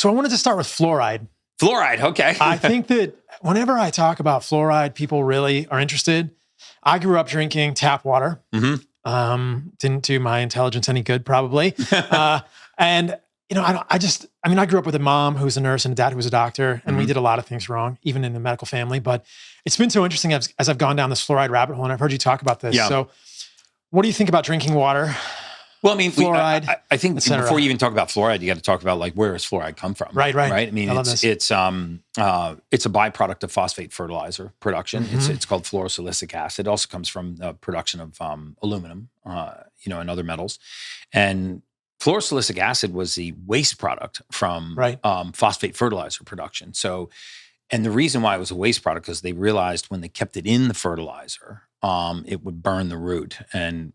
So I wanted to start with fluoride. Fluoride, okay. I think that whenever I talk about fluoride, people really are interested. I grew up drinking tap water. Didn't do my intelligence any good, probably. And I grew up with a mom who was a nurse and a dad who was a doctor, and we did a lot of things wrong, even in the medical family. But it's been so interesting as I've gone down this fluoride rabbit hole, and I've heard you talk about this. Yeah. So what do you think about drinking water? Well, I mean, fluoride, I think before you even talk about fluoride, you got to talk about like, where does fluoride come from? Right. I mean, it's a byproduct of phosphate fertilizer production. It's called fluorosilicic acid. It also comes from the production of aluminum, and other metals. And fluorosilicic acid was the waste product from phosphate fertilizer production. So, and the reason why it was a waste product is they realized when they kept it in the fertilizer, it would burn the root and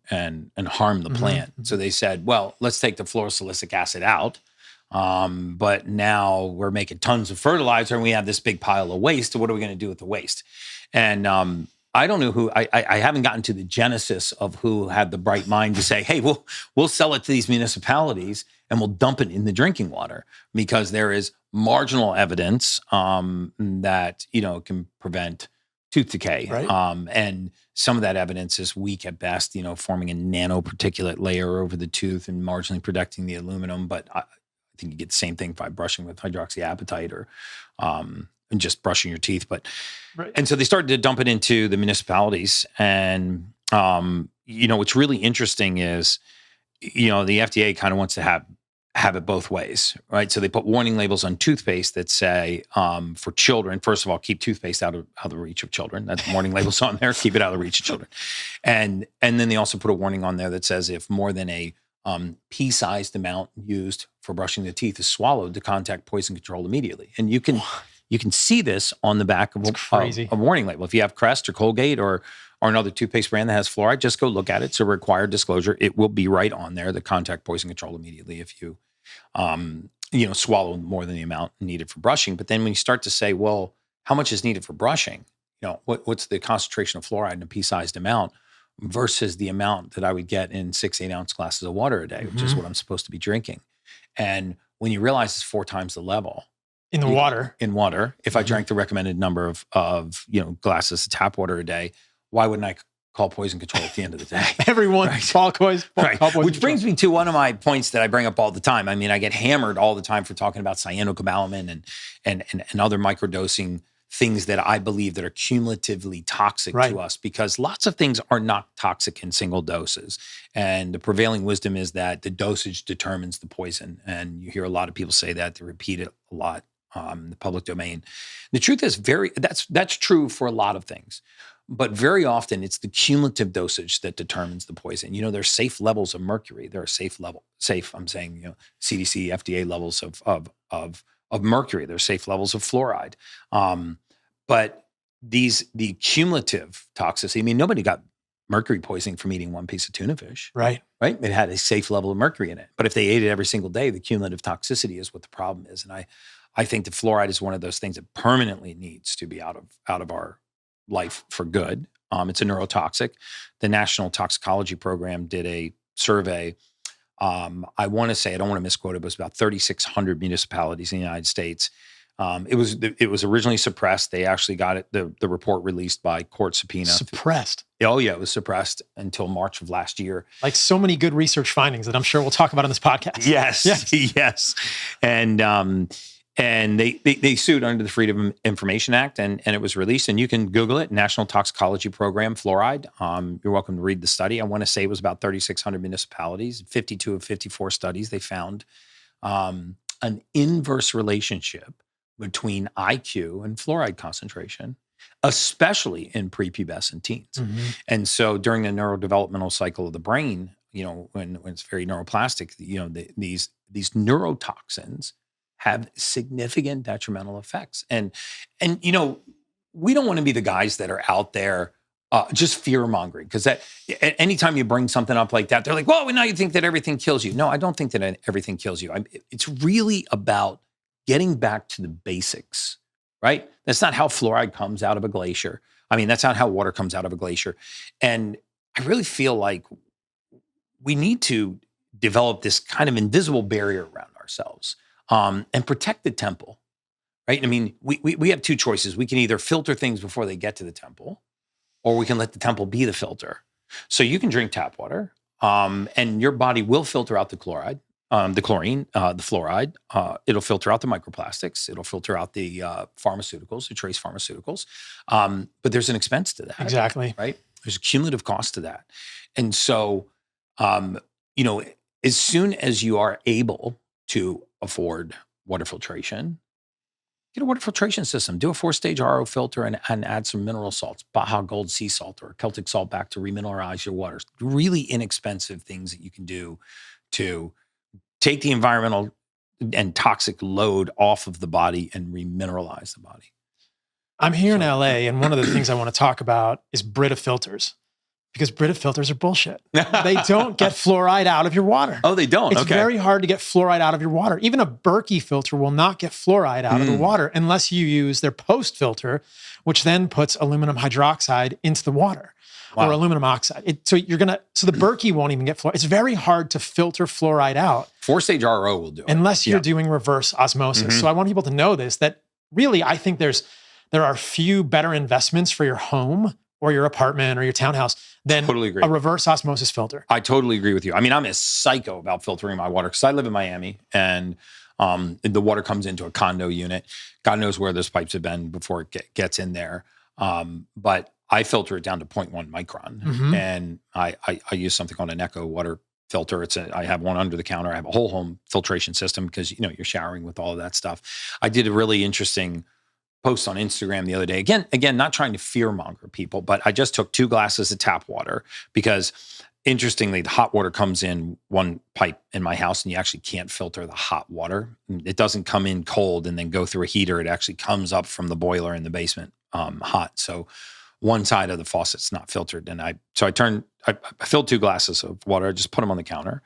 harm the plant. So they said, well, let's take the fluorosilicic acid out. But now we're making tons of fertilizer and we have this big pile of waste. So what are we going to do with the waste? And I don't know who, I haven't gotten to the genesis of who had the bright mind to say, hey, we'll sell it to these municipalities and we'll dump it in the drinking water, because there is marginal evidence that, can prevent tooth decay. Right. And some of that evidence is weak at best, forming a nanoparticulate layer over the tooth and marginally protecting the aluminum. But I think you get the same thing by brushing with hydroxyapatite or and just brushing your teeth. But and so they started to dump it into the municipalities. And what's really interesting is, the FDA kind of wants to have it both ways, right? So they put warning labels on toothpaste that say, for children, first of all, keep toothpaste out of the reach of children. That's warning labels on there, keep it out of the reach of children. And then they also put a warning on there that says if more than a pea-sized amount used for brushing the teeth is swallowed, to contact poison control immediately. And you can see this on the back of a warning label. If you have Crest or Colgate or another toothpaste brand that has fluoride, just go look at it. It's a required disclosure. It will be right on there, the contact poison control immediately if you swallow more than the amount needed for brushing. But then when you start to say, well, how much is needed for brushing? What's the concentration of fluoride in a pea-sized amount versus the amount that I would get in 6-8 ounce glasses of water a day, which is what I'm supposed to be drinking. And when you realize it's 4 times the level in water, if I drank the recommended number of glasses of tap water a day, why wouldn't I call poison control at the end of the day? Everyone, call poison Which brings me to one of my points that I bring up all the time. I mean, I get hammered all the time for talking about cyanocobalamin and other microdosing things that I believe that are cumulatively toxic to us, because lots of things are not toxic in single doses. And the prevailing wisdom is that the dosage determines the poison. And you hear a lot of people say that, they repeat it a lot in the public domain. The truth is that's true for a lot of things. But very often it's the cumulative dosage that determines the poison. There's safe levels of mercury. There are CDC, FDA levels of mercury. There's safe levels of fluoride. But the cumulative toxicity, I mean, nobody got mercury poisoning from eating one piece of tuna fish. Right. It had a safe level of mercury in it. But if they ate it every single day, the cumulative toxicity is what the problem is. And I think that fluoride is one of those things that permanently needs to be out of our life for good. It's a neurotoxic. The National Toxicology Program did a survey. I want to say, I don't want to misquote it, but it was about 3,600 municipalities in the United States. It was originally suppressed. They actually got it, the report released by court subpoena. Suppressed? Oh yeah, it was suppressed until March of last year. Like so many good research findings that I'm sure we'll talk about on this podcast. Yes. And they sued under the Freedom of Information Act, and it was released. And you can Google it, National Toxicology Program, fluoride. You're welcome to read the study. I want to say it was about 3,600 municipalities, 52 of 54 studies. They found an inverse relationship between IQ and fluoride concentration, especially in prepubescent teens. And so during the neurodevelopmental cycle of the brain, when it's very neuroplastic, these neurotoxins have significant detrimental effects. And we don't want to be the guys that are out there just fear-mongering, because that anytime you bring something up like that, they're like, well, now you think that everything kills you. No, I don't think that everything kills you. It's really about getting back to the basics, right? That's not how fluoride comes out of a glacier. I mean, that's not how water comes out of a glacier. And I really feel like we need to develop this kind of invisible barrier around ourselves. and protect the temple, right? I mean, we have two choices. We can either filter things before they get to the temple, or we can let the temple be the filter. So you can drink tap water, and your body will filter out the chloride, the chlorine, the fluoride. It'll filter out the microplastics. It'll filter out the pharmaceuticals, the trace pharmaceuticals. But there's an expense to that. Exactly. Right? There's a cumulative cost to that. And so, as soon as you are able to afford water filtration, get a water filtration system. Do a 4-stage RO filter and add some mineral salts, Baja Gold sea salt or Celtic salt back to remineralize your waters. Really inexpensive things that you can do to take the environmental and toxic load off of the body and remineralize the body. I'm here in LA, and one of the things I want to talk about is Brita filters, because Brita filters are bullshit. They don't get fluoride out of your water. Oh, they don't? It's very hard to get fluoride out of your water. Even a Berkey filter will not get fluoride out of the water unless you use their post filter, which then puts aluminum hydroxide into the water. Wow. Or aluminum oxide. So the Berkey won't even get fluoride. It's very hard to filter fluoride out. 4-stage RO will do it. Unless you're doing reverse osmosis. So I want people to know this, that really, I think there are few better investments for your home or your apartment or your townhouse than a reverse osmosis filter. I totally agree with you. I mean, I'm a psycho about filtering my water because I live in Miami, and the water comes into a condo unit. God knows where those pipes have been before it gets in there. But I filter it down to 0.1 micron, and I use something called an Echo water filter. I have one under the counter. I have a whole home filtration system because you're showering with all of that stuff. I did a really interesting post on Instagram the other day. Again, not trying to fearmonger people, but I just took 2 glasses of tap water because, interestingly, the hot water comes in one pipe in my house, and you actually can't filter the hot water. It doesn't come in cold and then go through a heater. It actually comes up from the boiler in the basement hot. So one side of the faucet's not filtered. And I filled 2 glasses of water. I just put them on the counter.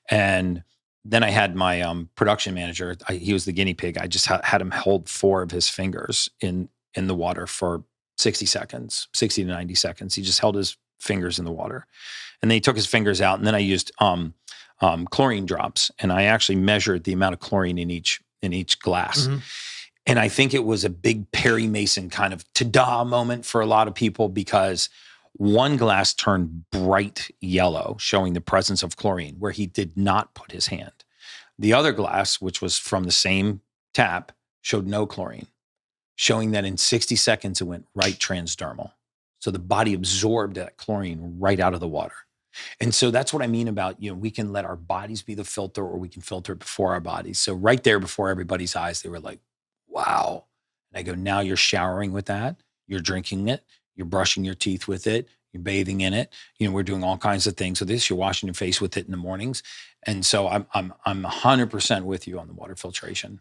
And then I had my production manager, he was the guinea pig. I just had him hold 4 of his fingers in the water for 60 to 90 seconds. He just held his fingers in the water. And then he took his fingers out. And then I used chlorine drops. And I actually measured the amount of chlorine in each glass. And I think it was a big Perry Mason kind of ta-da moment for a lot of people, because one glass turned bright yellow, showing the presence of chlorine where he did not put his hand. The other glass, which was from the same tap, showed no chlorine, showing that in 60 seconds it went right transdermal. So the body absorbed that chlorine right out of the water. And so that's what I mean about, we can let our bodies be the filter, or we can filter it before our bodies. So right there before everybody's eyes, they were like, wow. And I go, now you're showering with that. You're drinking it. You're brushing your teeth with it. You're bathing in it. We're doing all kinds of things with this. You're washing your face with it in the mornings. And so I'm 100% with you on the water filtration.